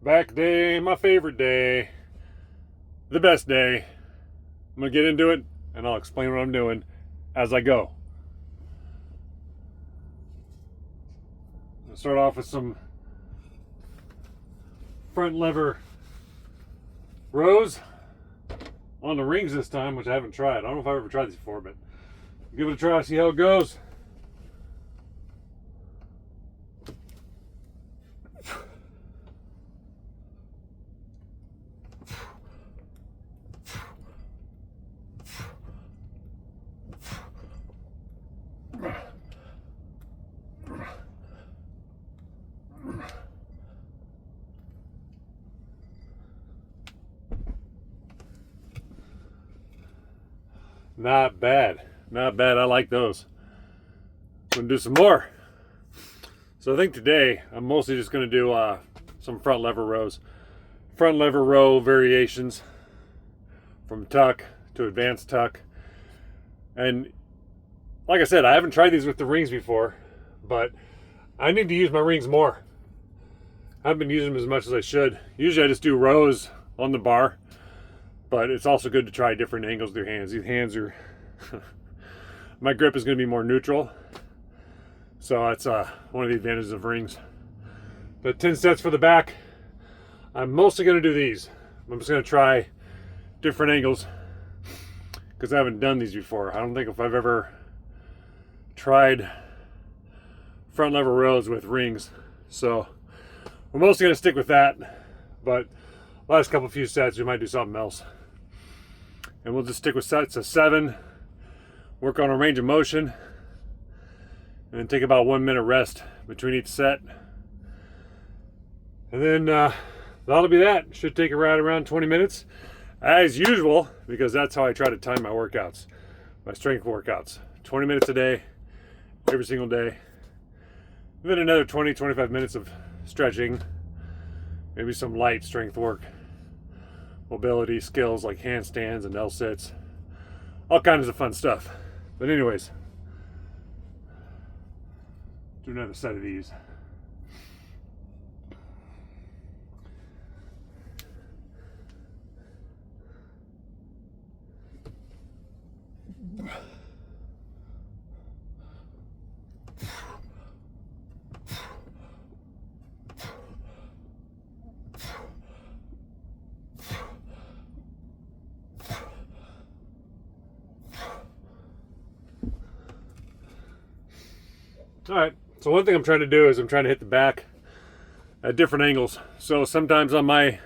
Back day, my favorite day, the best day. I'm gonna get into it and I'll explain what I'm doing as I go. I'll start off with some front lever rows on the rings this time, which I haven't tried. I don't know if I've ever tried these before, but give it a try, see how it goes. Not bad. Not bad. I like those. I'm going to do some more. So I think today I'm mostly just going to do some front lever rows. Front lever row variations from tuck to advanced tuck. And like I said, I haven't tried these with the rings before, but I need to use my rings more. I haven't been using them as much as I should. Usually I just do rows on the bar. But it's also good to try different angles with your hands. These hands are, my grip is going to be more neutral. So that's one of the advantages of rings. But 10 sets for the back. I'm mostly going to do these. I'm just going to try different angles because I haven't done these before. I don't think if I've ever tried front lever rows with rings. So we're mostly going to stick with that. But last few sets, we might do something else. And we'll just stick with sets of 7, work on a range of motion, and then take about 1 minute rest between each set. And then that'll be that. Should take around 20 minutes, as usual, because that's how I try to time my workouts, my strength workouts. 20 minutes a day, every single day. And then another 20-25 minutes of stretching, maybe some light strength work. Mobility skills like handstands and L-sits, all kinds of fun stuff. But anyways, do another set of these. All right, so one thing I'm trying to do is I'm trying to hit the back at different angles. So sometimes on my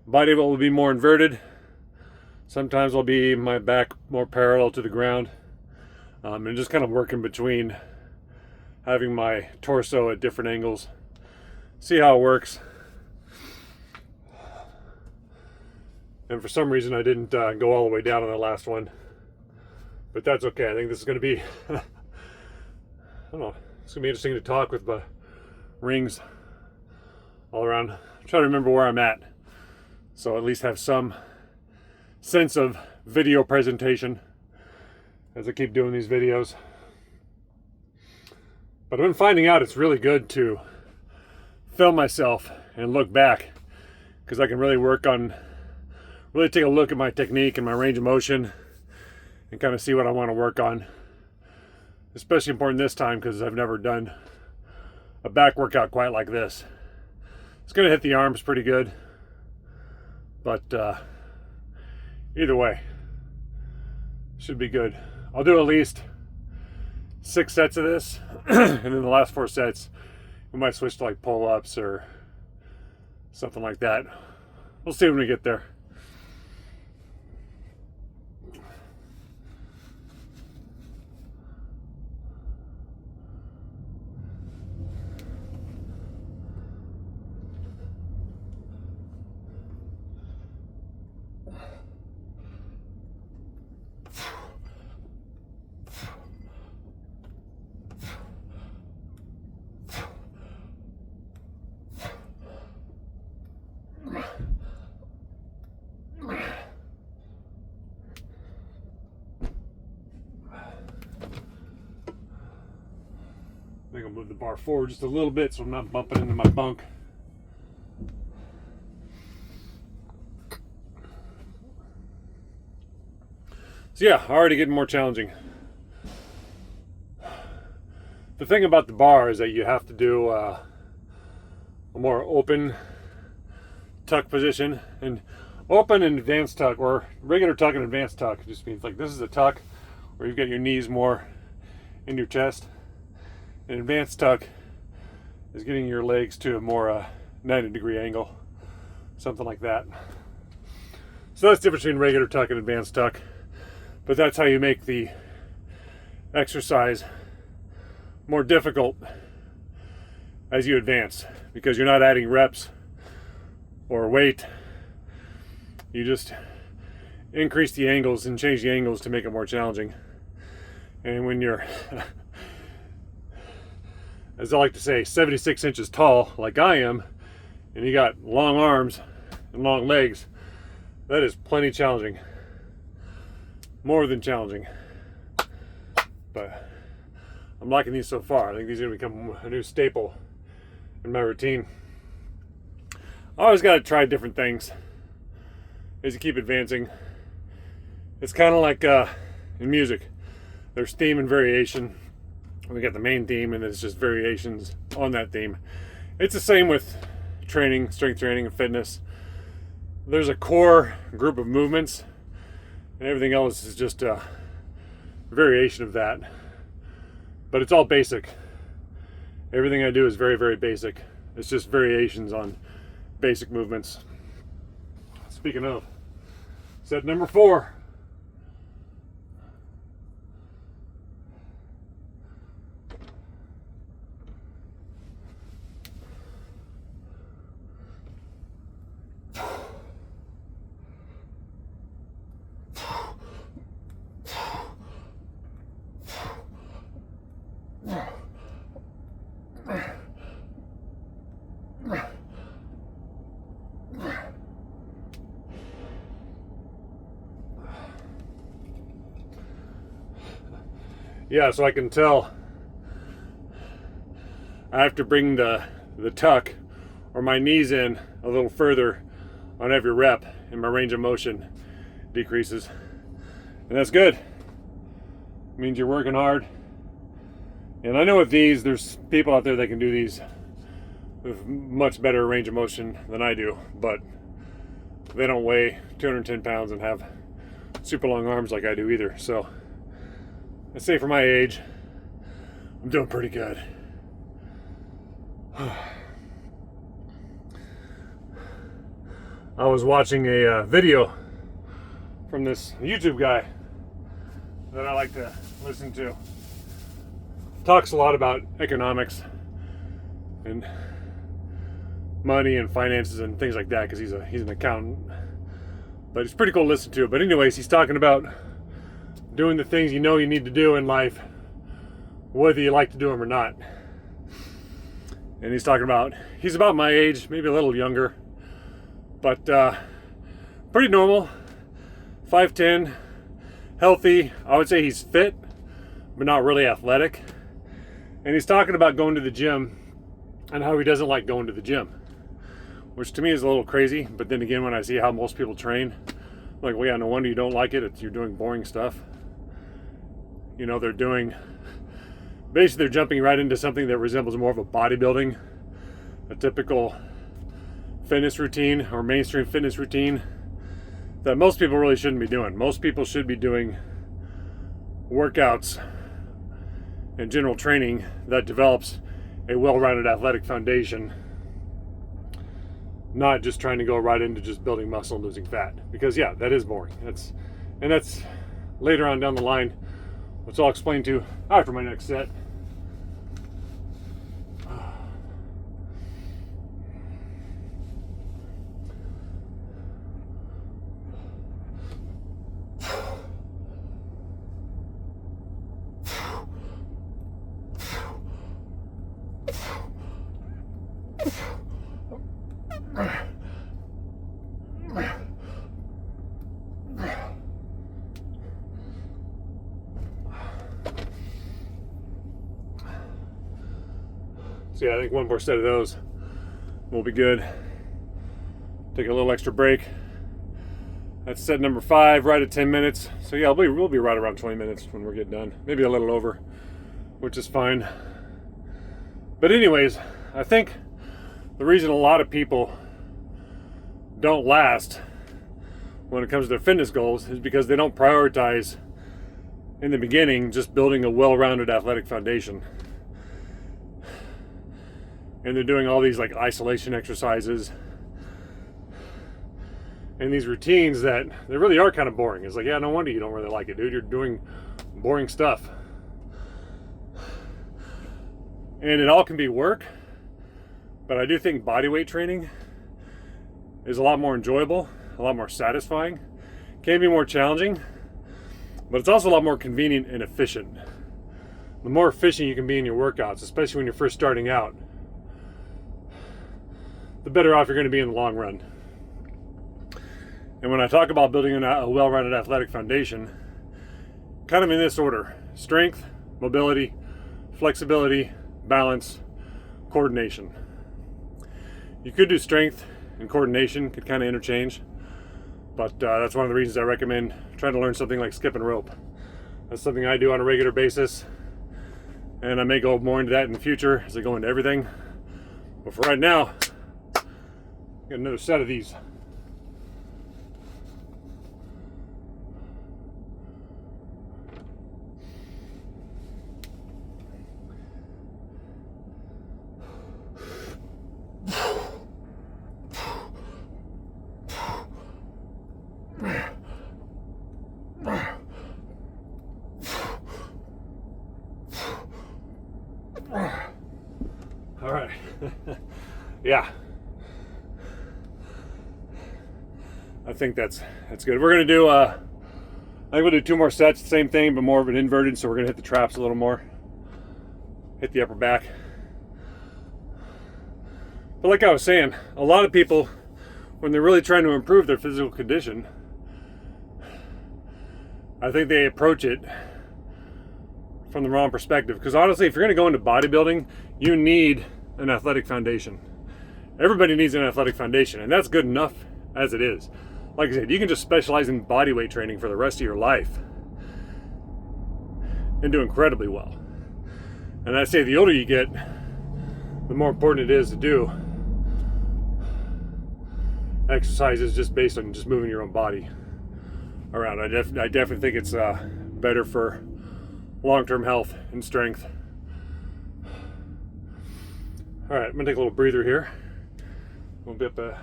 body will be more inverted. Sometimes I'll be my back more parallel to the ground. And just kind of working between having my torso at different angles. See how it works. And for some reason I didn't go all the way down on the last one. But that's okay. I think this is going to be I don't know. It's going to be interesting to talk with the rings all around. I'm trying to remember where I'm at. So at least have some sense of video presentation as I keep doing these videos. But I've been finding out it's really good to film myself and look back, because I can really take a look at my technique and my range of motion and kind of see what I want to work on. Especially important this time because I've never done a back workout quite like this. It's going to hit the arms pretty good. But either way, should be good. I'll do at least 6 sets of this. And then the last 4 sets, we might switch to like pull-ups or something like that. We'll see when we get there. I think I'll move the bar forward just a little bit so I'm not bumping into my bunk. So yeah, already getting more challenging. The thing about the bar is that you have to do a more open tuck position. And open and advanced tuck, or regular tuck and advanced tuck, just means like this is a tuck where you've got your knees more in your chest. An advanced tuck is getting your legs to a more 90-degree angle, something like that. So that's the difference between regular tuck and advanced tuck. But that's how you make the exercise more difficult as you advance, because you're not adding reps or weight. You just increase the angles and change the angles to make it more challenging. And when you're, as I like to say, 76 inches tall, like I am, and you got long arms and long legs, that is plenty challenging. More than challenging. But I'm liking these so far. I think these are going to become a new staple in my routine. I always got to try different things as you keep advancing. It's kind of like in music. There's theme and variation. We got the main theme, and it's just variations on that theme. It's the same with training, strength training, and fitness. There's a core group of movements, and everything else is just a variation of that. But it's all basic. Everything I do is very, very basic. It's just variations on basic movements. Speaking of, set number 4. Yeah, so I can tell I have to bring the tuck or my knees in a little further on every rep, and my range of motion decreases. And that's good. It means you're working hard. And I know with these, there's people out there that can do these with much better range of motion than I do, but they don't weigh 210 pounds and have super long arms like I do either. So I'd say for my age, I'm doing pretty good. I was watching a video from this YouTube guy that I like to listen to. Talks a lot about economics and money and finances and things like that, because he's an accountant. But it's pretty cool to listen to. But anyways, he's talking about doing the things you know you need to do in life, whether you like to do them or not. And he's about my age, maybe a little younger, but pretty normal, 5'10", healthy. I would say he's fit, but not really athletic. And he's talking about going to the gym and how he doesn't like going to the gym, which to me is a little crazy. But then again, when I see how most people train, I'm like, well, yeah, no wonder you don't like it. You're doing boring stuff. You know, they're jumping right into something that resembles more of a bodybuilding, a typical fitness routine or mainstream fitness routine that most people really shouldn't be doing. Most people should be doing workouts and general training that develops a well-rounded athletic foundation, not just trying to go right into just building muscle and losing fat. Because yeah, that is boring. That's later on down the line, which I'll explain to after my next set. So yeah, I think one more set of those will be good. Take a little extra break, That's set number 5, right at 10 minutes. So yeah, we'll be right around 20 minutes when we're getting done. Maybe a little over, which is fine. But anyways, I think the reason a lot of people don't last when it comes to their fitness goals is because they don't prioritize in the beginning just building a well-rounded athletic foundation. And they're doing all these like isolation exercises and these routines that they really are kind of boring. It's like, yeah, no wonder you don't really like it, dude. You're doing boring stuff. And it all can be work, but I do think bodyweight training is a lot more enjoyable, a lot more satisfying, can be more challenging, but it's also a lot more convenient and efficient. The more efficient you can be in your workouts, especially when you're first starting out, the better off you're going to be in the long run. And when I talk about building a well-rounded athletic foundation, kind of in this order: strength, mobility, flexibility, balance, coordination. You could do strength and coordination, could kind of interchange, but that's one of the reasons I recommend trying to learn something like skipping rope. That's something I do on a regular basis, and I may go more into that in the future as I go into everything. But for right now, got another set of these. All right. Yeah. I think that's good. We're gonna do I think we'll do 2 more sets, same thing, but more of an inverted, so we're gonna hit the traps a little more. Hit the upper back. But like I was saying, a lot of people, when they're really trying to improve their physical condition, I think they approach it from the wrong perspective. Because honestly, if you're going to go into bodybuilding, you need an athletic foundation. Everybody needs an athletic foundation, and that's good enough as it is. Like I said, you can just specialize in bodyweight training for the rest of your life and do incredibly well. And I say the older you get, the more important it is to do exercises just based on just moving your own body around. I definitely think it's better for long-term health and strength. All right, I'm gonna take a little breather here. We'll be up what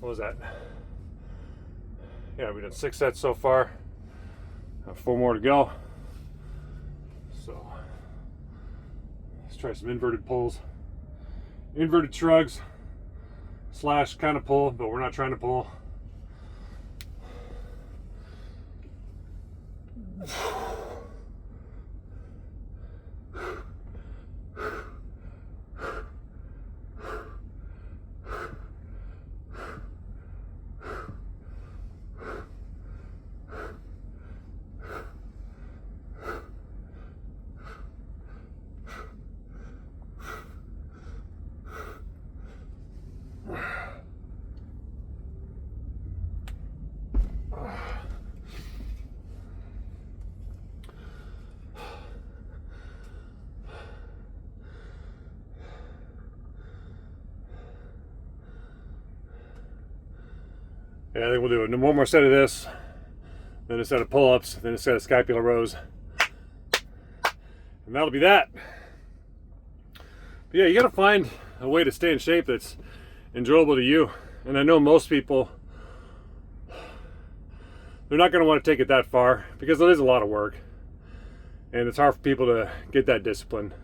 was that? Yeah, we've done 6 sets so far. 4 more to go. So let's try some inverted pulls. Inverted shrugs / kind of pull, but we're not trying to pull. Yeah, I think we'll do one more set of this, then a set of pull-ups, then a set of scapular rows, and that'll be that. But yeah, you gotta find a way to stay in shape that's enjoyable to you. And I know most people, they're not gonna want to take it that far because it is a lot of work, and it's hard for people to get that discipline.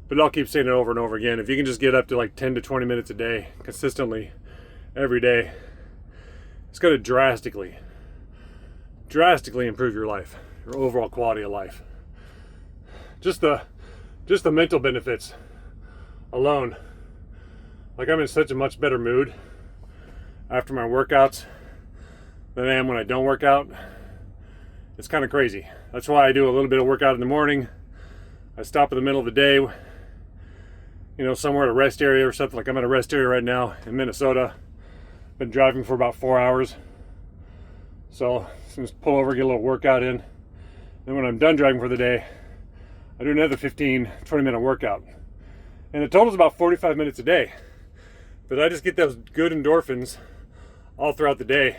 But I'll keep saying it over and over again. If you can just get up to like 10 to 20 minutes a day, consistently, every day, it's going to drastically improve your life, your overall quality of life. Just the mental benefits alone. Like, I'm in such a much better mood after my workouts than I am when I don't work out. It's kind of crazy. That's why I do a little bit of workout in the morning. I stop in the middle of the day, you know, somewhere at a rest area or something. Like, I'm at a rest area right now in Minnesota. Been driving for about 4 hours. So just pull over, get a little workout in. Then when I'm done driving for the day, I do another 15, 20-minute workout. And the total is about 45 minutes a day. But I just get those good endorphins all throughout the day.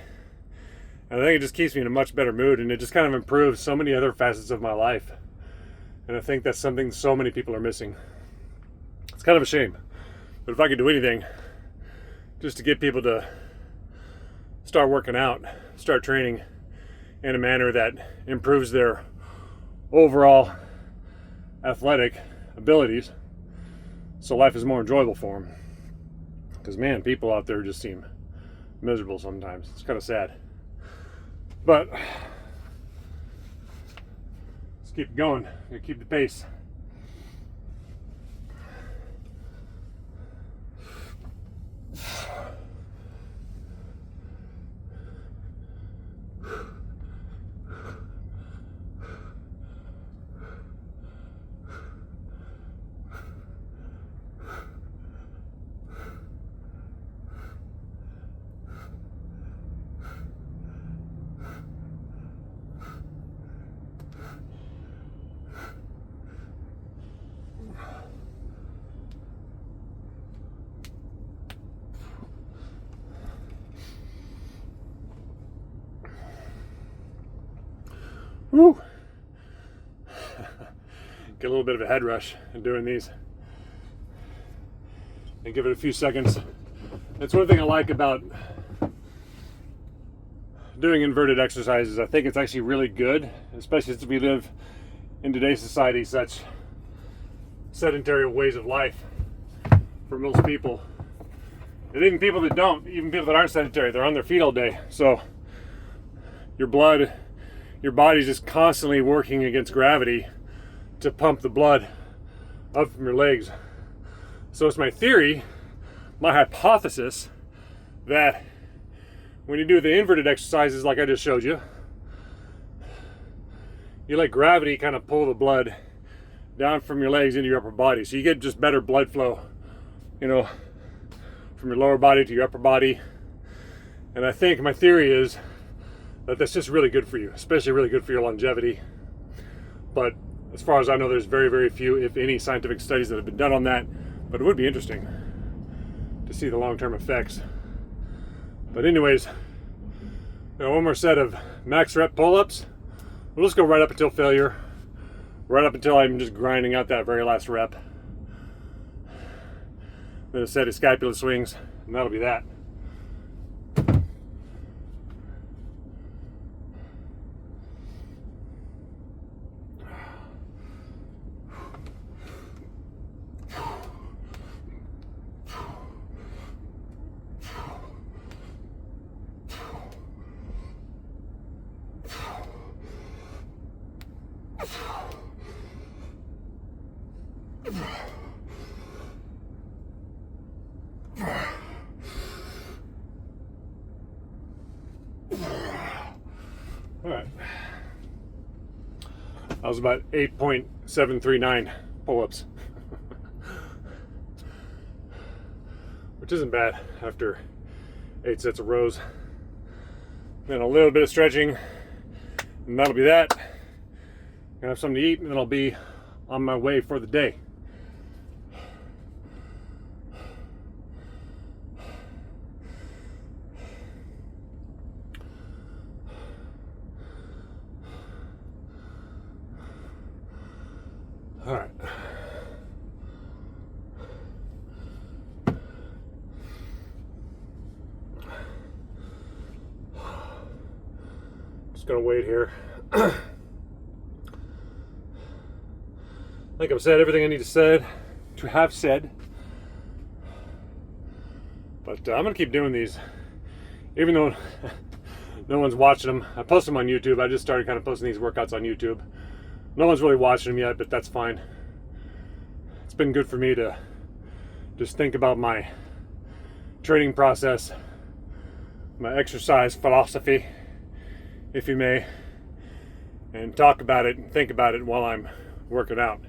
And I think it just keeps me in a much better mood, and it just kind of improves so many other facets of my life. And I think that's something so many people are missing. It's kind of a shame. But if I could do anything just to get people to start working out, start training in a manner that improves their overall athletic abilities, so life is more enjoyable for them. Because man, people out there just seem miserable sometimes. It's kind of sad. But let's keep going. Gotta keep the pace. Woo! Get a little bit of a head rush in doing these. And give it a few seconds. That's one thing I like about doing inverted exercises. I think it's actually really good, especially since we live in today's society such sedentary ways of life for most people. And even people that don't, even people that aren't sedentary, they're on their feet all day. So your body's just constantly working against gravity to pump the blood up from your legs. So it's my theory, my hypothesis, that when you do the inverted exercises like I just showed you, you let gravity kind of pull the blood down from your legs into your upper body. So you get just better blood flow, from your lower body to your upper body. And I think my theory is that's just really good for you, especially really good for your longevity. But as far as I know, there's very, very few, if any, scientific studies that have been done on that. But it would be interesting to see the long-term effects. But anyways, one more set of max rep pull-ups. We'll just go right up until failure, right up until I'm just grinding out that very last rep. Then a set of scapula swings, and that'll be that. All right. That was about 8.739 pull-ups, which isn't bad after 8 sets of rows. Then a little bit of stretching, and that'll be that. Gonna have something to eat, and then I'll be on my way for the day. All right. Just gonna wait here. I think I've said everything I need to have said. But I'm gonna keep doing these, even though no one's watching them. I post them on YouTube. I just started kind of posting these workouts on YouTube. No one's really watching them yet, but that's fine. It's been good for me to just think about my training process, my exercise philosophy, if you may, and talk about it and think about it while I'm working out.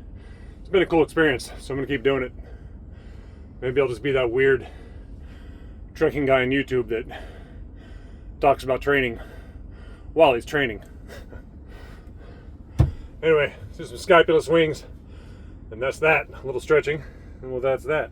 It's been a cool experience, so I'm gonna keep doing it. Maybe I'll just be that weird trekking guy on YouTube that talks about training while he's training. Anyway, do some scapula swings, and that's that. A little stretching, and well, that's that.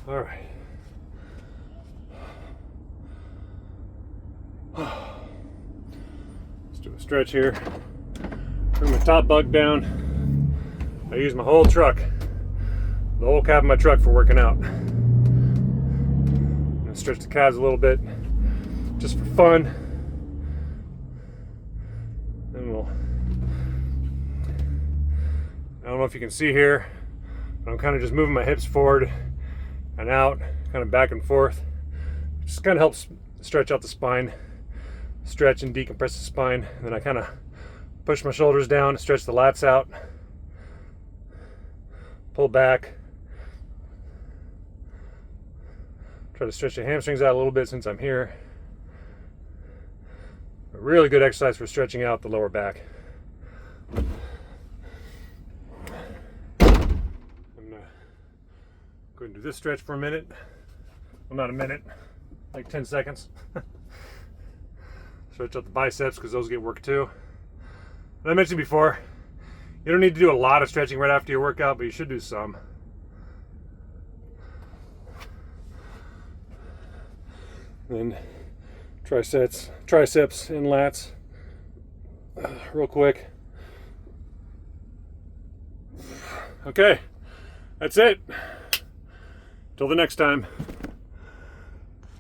All right. Let's do a stretch here. Bring my top bug down. I use my whole truck, the whole cab of my truck for working out. I'm gonna stretch the calves a little bit, just for fun. And I don't know if you can see here, but I'm kind of just moving my hips forward and out, kind of back and forth. Just kind of helps stretch out the spine, stretch and decompress the spine. And then I kind of push my shoulders down, stretch the lats out, pull back. Try to stretch the hamstrings out a little bit since I'm here. A really good exercise for stretching out the lower back. Go ahead and do this stretch for a minute. Well, not a minute, like 10 seconds. Stretch out the biceps because those get worked too. And I mentioned before, you don't need to do a lot of stretching right after your workout, but you should do some. Then triceps and lats, real quick. Okay, that's it. Till the next time.